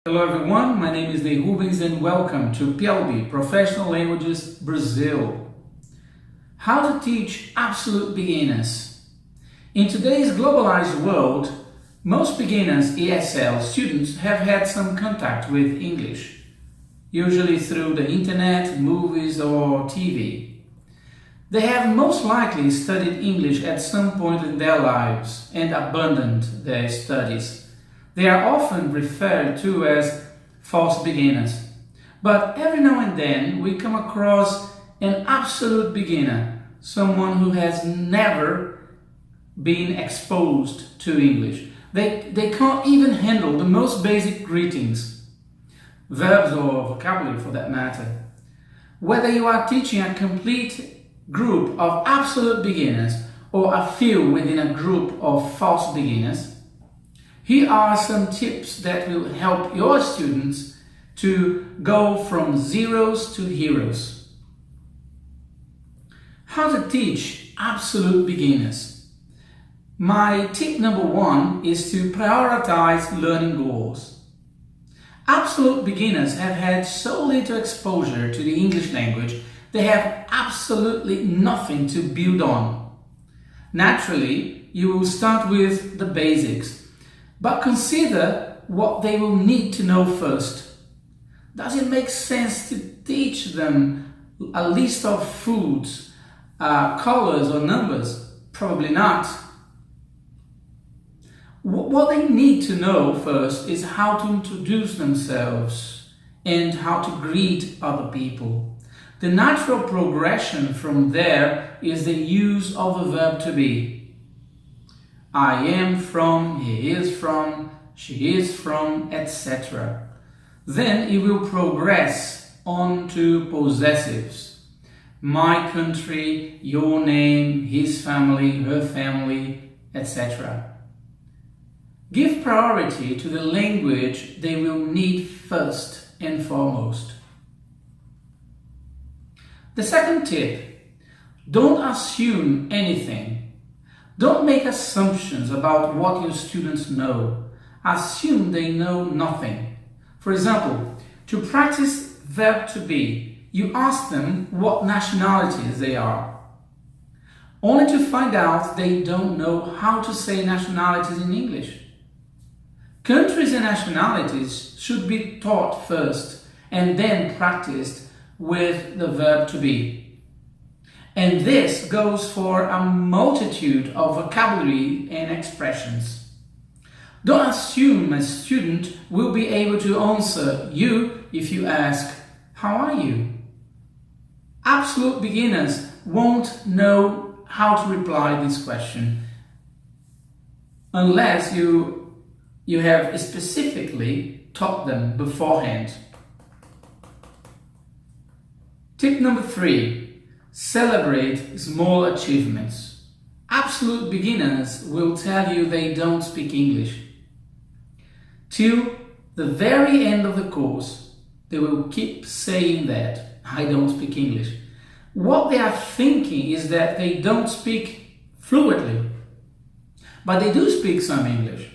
Hello everyone, my name is Ney Rubens and welcome to PLB Professional Languages Brazil. How to teach absolute beginners. In today's globalized world, most beginners ESL students have had some contact with English, usually through the internet, movies or TV. They have most likely studied English at some point in their lives and abandoned their studies. They are often referred to as false beginners. But every now and then we come across an absolute beginner, someone who has never been exposed to English. They can't even handle the most basic greetings, verbs or vocabulary for that matter. Whether you are teaching a complete group of absolute beginners or a few within a group of false beginners, here are some tips that will help your students to go from zeros to heroes. How to teach absolute beginners. My tip number one is to prioritize learning goals. Absolute beginners have had so little exposure to the English language, they have absolutely nothing to build on. Naturally, you will start with the basics. But consider what they will need to know first. Does it make sense to teach them a list of foods, colors or numbers? Probably not. What they need to know first is how to introduce themselves and how to greet other people. The natural progression from there is the use of a verb to be. I am from, he is from, she is from, etc. Then it will progress on to possessives. My country, your name, his family, her family, etc. Give priority to the language they will need first and foremost. The second tip, don't assume anything. Don't make assumptions about what your students know. Assume they know nothing. For example, to practice verb to be, you ask them what nationalities they are, only to find out they don't know how to say nationalities in English. Countries and nationalities should be taught first and then practiced with the verb to be. And this goes for a multitude of vocabulary and expressions. Don't assume a student will be able to answer you if you ask, "How are you?" Absolute beginners won't know how to reply this question unless you have specifically taught them beforehand. Tip number 3. Celebrate small achievements. Absolute beginners will tell you they don't speak English. Till the very end of the course, they will keep saying that, "I don't speak English." What they are thinking is that they don't speak fluently, but they do speak some English.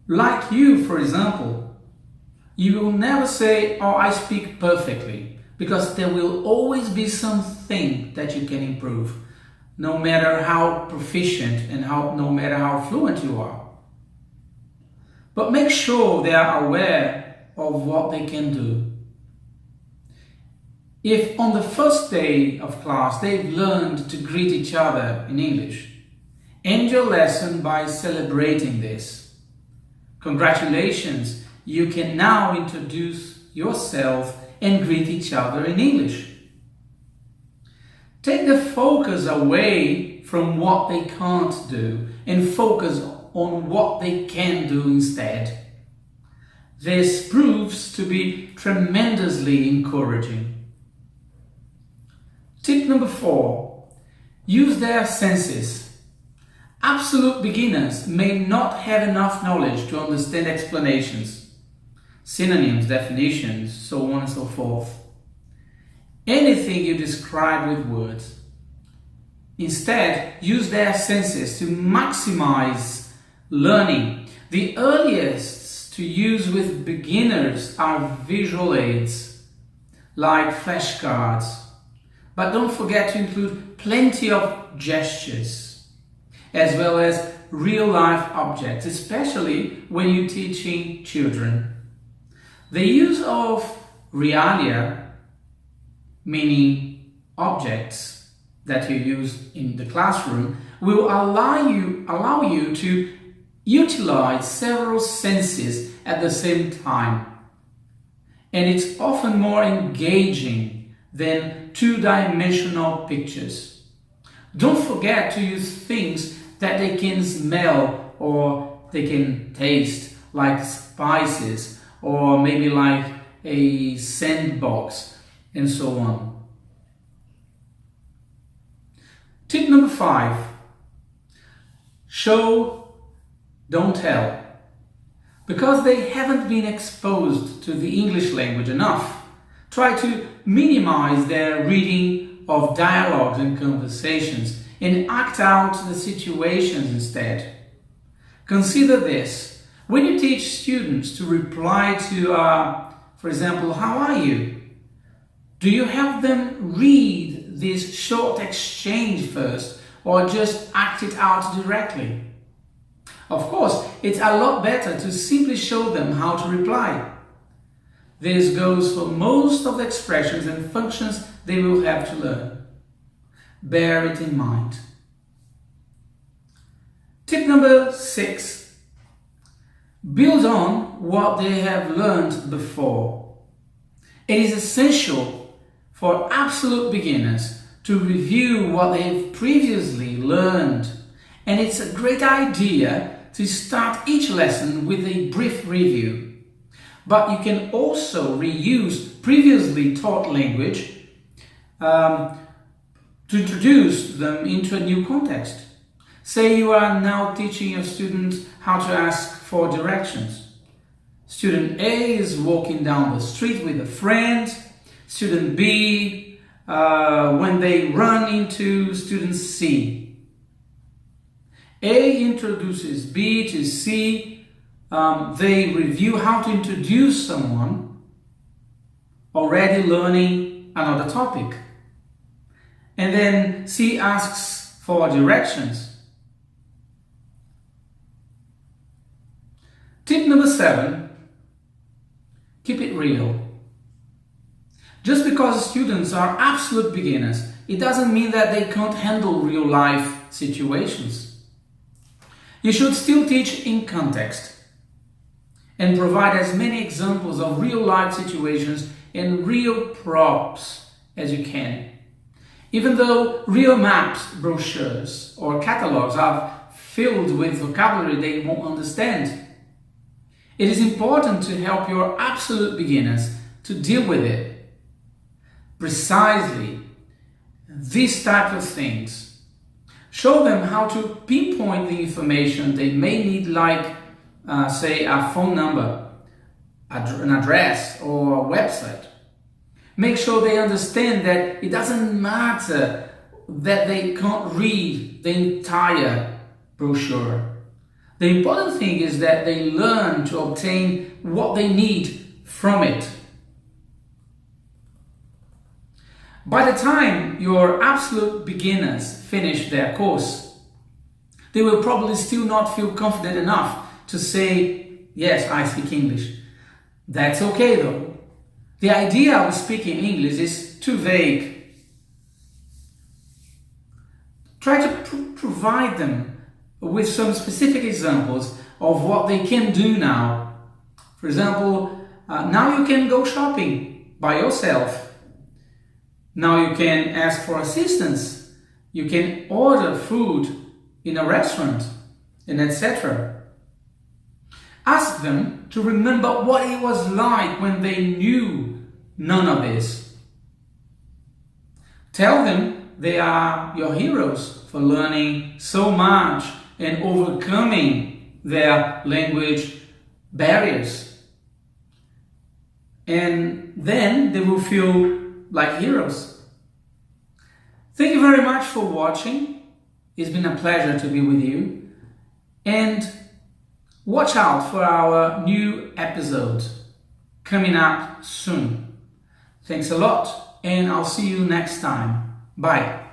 Like you, for example, you will never say, "Oh, I speak perfectly," because there will always be something that you can improve, no matter how proficient and no matter how fluent you are. But make sure they are aware of what they can do. If on the first day of class they've learned to greet each other in English, end your lesson by celebrating this. Congratulations, you can now introduce yourself and greet each other in English. Take the focus away from what they can't do and focus on what they can do instead. This proves to be tremendously encouraging. Tip number 4. Use their senses. Absolute beginners may not have enough knowledge to understand explanations, synonyms, definitions, so on and so forth. Anything you describe with words. Instead, use their senses to maximize learning. The earliest to use with beginners are visual aids like flashcards. But don't forget to include plenty of gestures, as well as real-life objects, especially when you're teaching children. The use of realia, meaning objects that you use in the classroom, will allow you to utilize several senses at the same time. And it's often more engaging than two-dimensional pictures. Don't forget to use things that they can smell or they can taste, like spices or maybe like a sandbox and so on. Tip number 5, show, don't tell. Because they haven't been exposed to the English language enough, try to minimize their reading of dialogues and conversations and act out the situations instead. Consider this. When you teach students to reply to, for example, how are you? Do you have them read this short exchange first or just act it out directly? Of course, it's a lot better to simply show them how to reply. This goes for most of the expressions and functions they will have to learn. Bear it in mind. Tip number 6. Build on what they have learned before. It is essential for absolute beginners to review what they've previously learned, and it's a great idea to start each lesson with a brief review. But you can also reuse previously taught language to introduce them into a new context. Say you are now teaching your students how to ask for directions. Student A is walking down the street with a friend. Student B, when they run into student C. A introduces B to C. They review how to introduce someone already learning another topic. And then C asks for directions. Tip number 7, keep it real. Just because students are absolute beginners, it doesn't mean that they can't handle real life situations. You should still teach in context and provide as many examples of real life situations and real props as you can. Even though real maps, brochures or catalogs are filled with vocabulary they won't understand, it is important to help your absolute beginners to deal with it. Precisely these types of things. Show them how to pinpoint the information they may need, like say a phone number, an address or a website. Make sure they understand that it doesn't matter that they can't read the entire brochure. The important thing is that they learn to obtain what they need from it. By the time your absolute beginners finish their course, they will probably still not feel confident enough to say, yes, I speak English. That's okay though. The idea of speaking English is too vague. Try to provide them with some specific examples of what they can do now. For example, now you can go shopping by yourself. Now you can ask for assistance. You can order food in a restaurant, and etc. Ask them to remember what it was like when they knew none of this. Tell them they are your heroes for learning so much and overcoming their language barriers. And then they will feel like heroes. Thank you very much for watching. It's been a pleasure to be with you. And Watch out for our new episode coming up soon. Thanks a lot, and I'll see you next time. Bye.